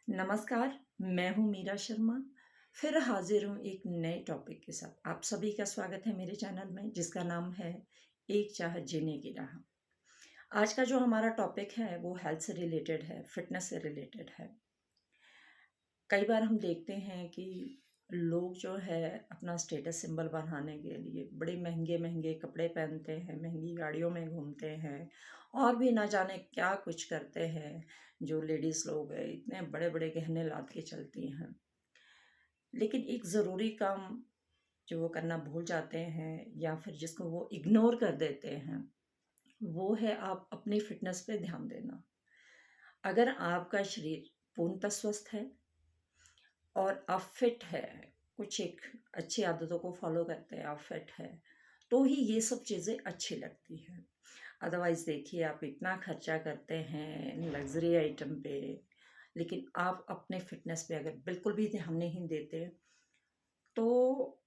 नमस्कार, मैं हूँ मीरा शर्मा। फिर हाजिर हूँ एक नए टॉपिक के साथ। आप सभी का स्वागत है मेरे चैनल में जिसका नाम है एक चाहत जीने की राह। आज का जो हमारा टॉपिक है वो हेल्थ से रिलेटेड है, फिटनेस से रिलेटेड है। कई बार हम देखते हैं कि लोग जो है अपना स्टेटस सिंबल बढ़ाने के लिए बड़े महंगे-महंगे कपड़े पहनते हैं, महंगी गाड़ियों में घूमते हैं और भी ना जाने क्या कुछ करते हैं। जो लेडीज़ लोग हैं इतने बड़े-बड़े गहने लाद के चलती हैं। लेकिन एक ज़रूरी काम जो वो करना भूल जाते हैं या फिर जिसको वो इग्नोर कर देते हैं, वो है आप अपनी फ़िटनेस पे ध्यान देना। अगर आपका शरीर पूर्णतः स्वस्थ है और आप फिट है, कुछ एक अच्छी आदतों को फ़ॉलो करते हैं, आप फिट है, तो ही ये सब चीज़ें अच्छी लगती हैं। अदरवाइज़ देखिए आप इतना खर्चा करते हैं लग्ज़री आइटम पे, लेकिन आप अपने फ़िटनेस पे अगर बिल्कुल भी ध्यान नहीं देते तो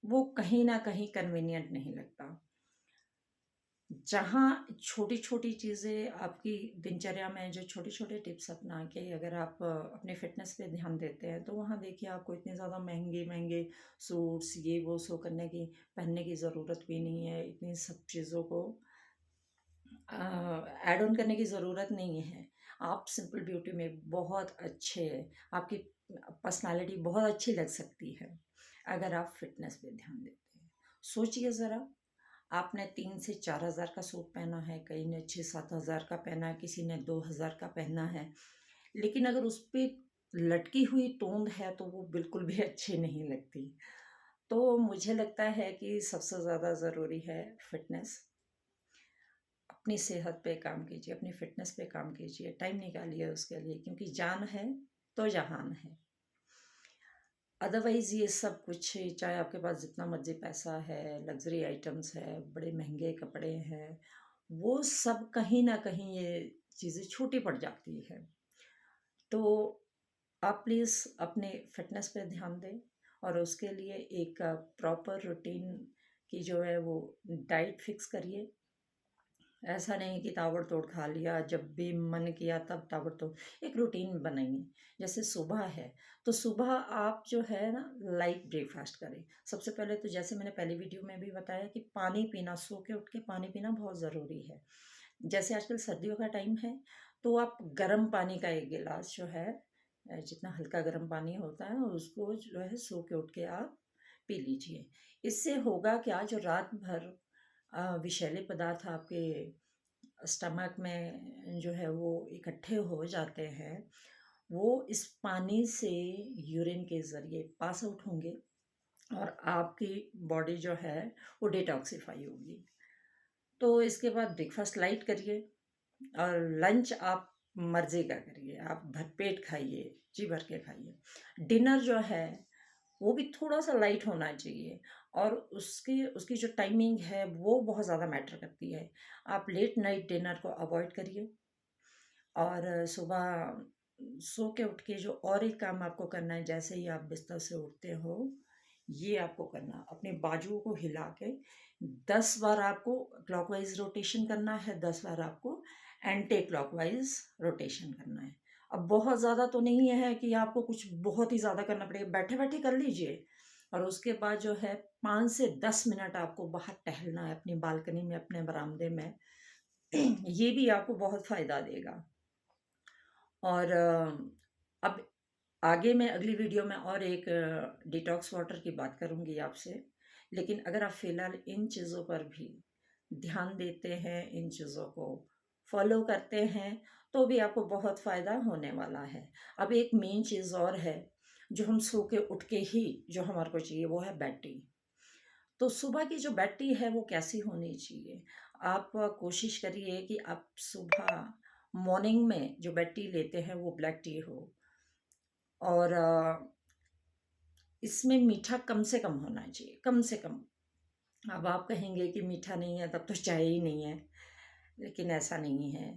वो कहीं न कहीं कन्वीनिएंट नहीं लगता। जहाँ छोटी-छोटी चीज़ें आपकी दिनचर्या में जो छोटे-छोटे टिप्स अपना के अगर आप अपने फ़िटनेस पे ध्यान देते हैं, तो वहाँ देखिए आपको इतने ज़्यादा महँगे-महँगे सूट्स ये वो शो करने की पहनने की ज़रूरत भी नहीं है। इतनी सब चीज़ों को ऐड ऑन करने की ज़रूरत नहीं है। आप सिंपल ब्यूटी में बहुत अच्छे आपकी पर्सनैलिटी बहुत अच्छी लग सकती है, अगर आप फ़िटनेस पे ध्यान देते हैं। सोचिए ज़रा, आपने 3 से 4 हज़ार का सूट पहना है, कई ने 6-7 हज़ार का पहना है, किसी ने 2 हज़ार का पहना है। लेकिन अगर उस पे लटकी हुई तोंद है, तो वो बिल्कुल भी अच्छी नहीं लगती। तो मुझे लगता है कि सबसे ज़्यादा ज़रूरी है फ़िटनेस। अपनी सेहत पे काम कीजिए, अपनी फ़िटनेस पे काम कीजिए, टाइम निकालिए उसके लिए क्योंकि जान है तो जहान है। अदरवाइज़ ये सब कुछ चाहे आपके पास जितना मर्ज़ी पैसा है, लग्ज़री आइटम्स है, बड़े महँगे कपड़े हैं, वो सब कहीं न कहीं ये चीज़ें छोटी पड़ जाती है। तो आप प्लीज़ अपने फ़िटनेस पे ध्यान दें और उसके लिए एक प्रॉपर रूटीन की जो है वो डाइट फ़िक्स करिए। ऐसा नहीं कि ताबड़तोड़ खा लिया, जब भी मन किया तब ताबड़तोड़। एक रूटीन बनाइए। जैसे सुबह है, तो सुबह आप जो है ना लाइट ब्रेकफ़ास्ट करें। सबसे पहले तो जैसे मैंने पहली वीडियो में भी बताया कि पानी पीना, सो के उठ के पानी पीना बहुत ज़रूरी है। जैसे आजकल सर्दियों का टाइम है, तो आप गर्म पानी का 1 गिलास जो है जितना हल्का गर्म पानी होता है उसको जो है सो के उठ के आप पी लीजिए। इससे होगा क्या जो रात भर विषैले पदार्थ आपके स्टमक में जो है वो इकट्ठे हो जाते हैं, वो इस पानी से यूरिन के ज़रिए पास आउट होंगे और आपकी बॉडी जो है वो डिटॉक्सिफ़ाई होगी। तो इसके बाद ब्रेकफ़ास्ट लाइट करिए और लंच आप मर्ज़ी का करिए, आप भरपेट खाइए, जी भर के खाइए। डिनर जो है वो भी थोड़ा-सा लाइट होना चाहिए और उसकी उसकी जो टाइमिंग है वो बहुत ज़्यादा मैटर करती है। आप लेट नाइट डिनर को अवॉइड करिए और सुबह सो के उठ के जो और एक काम आपको करना है जैसे ही आप बिस्तर से उठते हो, ये आपको करना अपने बाजुओं को हिला के 10 बार आपको क्लॉकवाइज़ रोटेशन करना है, 10 बार आपको एंटी क्लॉकवाइज़ रोटेशन करना है। अब बहुत ज़्यादा तो नहीं है कि आपको कुछ बहुत ही ज़्यादा करना पड़ेगा, बैठे-बैठे कर लीजिए और उसके बाद जो है 5 से 10 मिनट आपको बाहर टहलना है अपनी बालकनी में, अपने बरामदे में। ये भी आपको बहुत फ़ायदा देगा। और अब आगे मैं अगली वीडियो में और एक डिटॉक्स वाटर की बात करूँगी आपसे। लेकिन अगर आप फ़िलहाल इन चीज़ों पर भी ध्यान देते हैं, इन चीज़ों को फ़ॉलो करते हैं, तो भी आपको बहुत फ़ायदा होने वाला है। अब एक मेन चीज़ और है, जो हम सो के उठ के ही जो हमारे को चाहिए, वो है बेड टी। तो सुबह की जो बेड टी है, वो कैसी होनी चाहिए? आप कोशिश करिए कि आप सुबह मॉर्निंग में जो बेड टी लेते हैं, वो ब्लैक टी हो और इसमें मीठा कम से कम होना चाहिए, कम से कम। अब आप कहेंगे कि मीठा नहीं है, तब तो चाय ही नहीं है, लेकिन ऐसा नहीं है।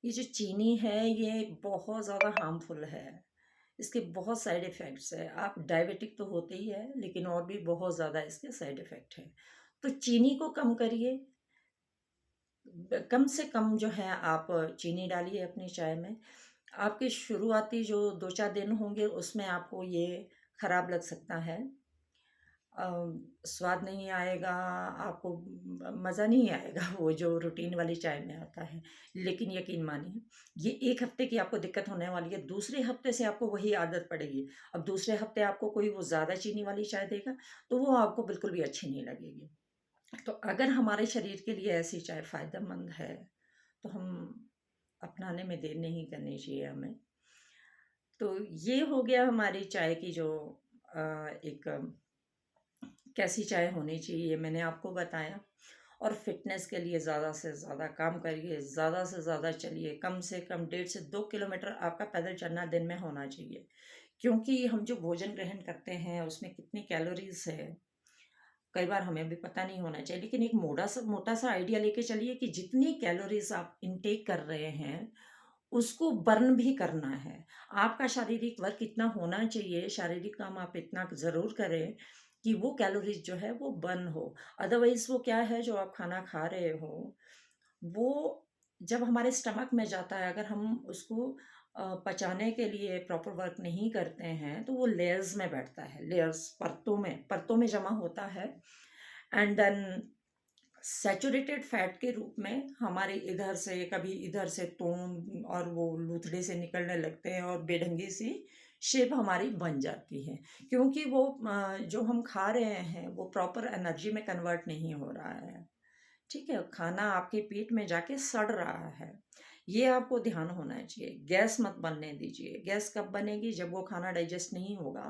ये जो चीनी है, ये बहुत ज़्यादा हार्मफुल है। इसके बहुत साइड इफ़ेक्ट्स हैं। आप डायबिटिक तो होते ही हैं, लेकिन और भी बहुत ज़्यादा इसके साइड इफ़ेक्ट हैं। तो चीनी को कम करिए, कम से कम जो है आप चीनी डालिए अपनी चाय में आपके शुरुआती जो 2-4 दिन होंगे उसमें आपको ये खराब लग सकता है। अ, स्वाद नहीं आएगा, आपको मज़ा नहीं आएगा वो जो रूटीन वाली चाय में आता है। लेकिन यकीन मानिए, ये 1 हफ़्ते की आपको दिक्कत होने वाली है, दूसरे हफ़्ते से आपको वही आदत पड़ेगी। अब दूसरे हफ़्ते आपको कोई वो ज़्यादा चीनी वाली चाय देगा, तो वो आपको बिल्कुल भी अच्छी नहीं लगेगी। तो अगर हमारे शरीर के लिए ऐसी चाय फ़ायदेमंद है, तो हम अपनाने में देर नहीं करनी चाहिए हमें। तो ये हो गया हमारी चाय की जो एक कैसी चाय होनी चाहिए मैंने आपको बताया। और फ़िटनेस के लिए ज़्यादा से ज़्यादा काम करिए, ज़्यादा से ज़्यादा चलिए, कम से कम 1.5 से 2 किलोमीटर आपका पैदल चलना दिन में होना चाहिए। क्योंकि हम जो भोजन ग्रहण करते हैं उसमें कितनी कैलोरीज़ है, कई बार हमें भी पता नहीं होना चाहिए। लेकिन एक मोटा-सा आइडिया लेके चलिए कि जितनी कैलोरीज़ आप इनटेक कर रहे हैं, उसको बर्न भी करना है। आपका शारीरिक वर्क इतना होना चाहिए, शारीरिक काम आप इतना ज़रूर करें कि वो कैलोरीज़ जो है वो बर्न हो। अदरवाइज़ वो क्या है जो आप खाना खा रहे हो, वो जब हमारे स्टमक में जाता है अगर हम उसको पचाने के लिए प्रॉपर वर्क नहीं करते हैं, तो वो लेयर्स में बैठता है, लेयर्स परतों में जमा होता है। एंड देन सैचुरेटेड फैट के रूप में हमारे इधर से कभी इधर से तोन और वो लूथड़े से निकलने लगते हैं और बेढंगी सी शेप हमारी बन जाती है, क्योंकि वो जो हम खा रहे हैं वो प्रॉपर एनर्जी में कन्वर्ट नहीं हो रहा है। ठीक है, खाना आपके पेट में जाके सड़ रहा है, ये आपको ध्यान होना चाहिए। गैस मत बनने दीजिए। गैस कब बनेगी? जब वो खाना डाइजेस्ट नहीं होगा,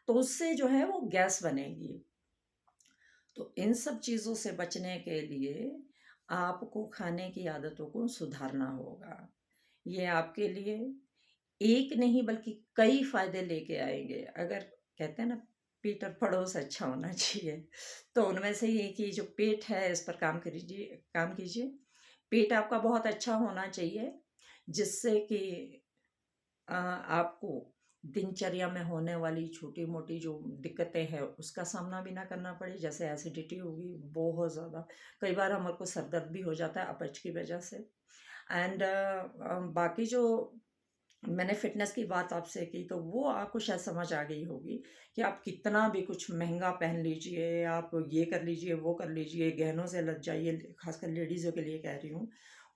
तो उससे जो है वो गैस बनेगी। तो इन सब चीज़ों से बचने के लिए आपको खाने की आदतों को सुधारना होगा। ये आपके लिए एक नहीं बल्कि कई फ़ायदे लेके आएँगे। अगर कहते हैं ना, पेट और पड़ोस अच्छा होना चाहिए, तो उनमें से ये कि जो पेट है इस पर काम कीजिए। पेट आपका बहुत अच्छा होना चाहिए, जिससे कि आपको दिनचर्या में होने वाली छोटी-मोटी जो दिक्कतें हैं, उसका सामना भी ना करना पड़े। जैसे एसिडिटी होगी बहुत ज़्यादा, कई बार हमारे को सर दर्द भी हो जाता है अपच की वजह से। एंड बाकी जो मैंने फ़िटनेस की बात आपसे की, तो वो आपको शायद समझ आ गई होगी कि आप कितना भी कुछ महँगा पहन लीजिए, आप ये कर लीजिए, वो कर लीजिए, गहनों से लद जाइए, ख़ासकर लेडीज़ों के लिए कह रही हूँ।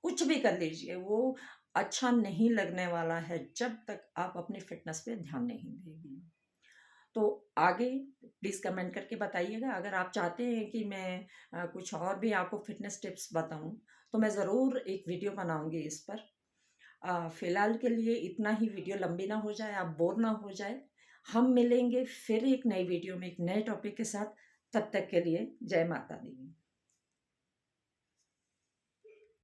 कुछ भी कर लीजिए, वो अच्छा नहीं लगने वाला है, जब तक आप अपनी फ़िटनेस पे ध्यान नहीं देंगी। तो आगे प्लीज़ कमेंट करके बताइएगा। अगर आप चाहते हैं कि मैं कुछ और भी आपको फ़िटनेस टिप्स बताऊँ, तो मैं ज़रूर एक वीडियो बनाऊँगी इस पर। फ़िलहाल के लिए इतना ही, वीडियो लंबी ना हो जाए, आप बोर ना हो जाए। हम मिलेंगे फिर एक नई वीडियो में एक नए टॉपिक के साथ, तब तक के लिए जय माता दी।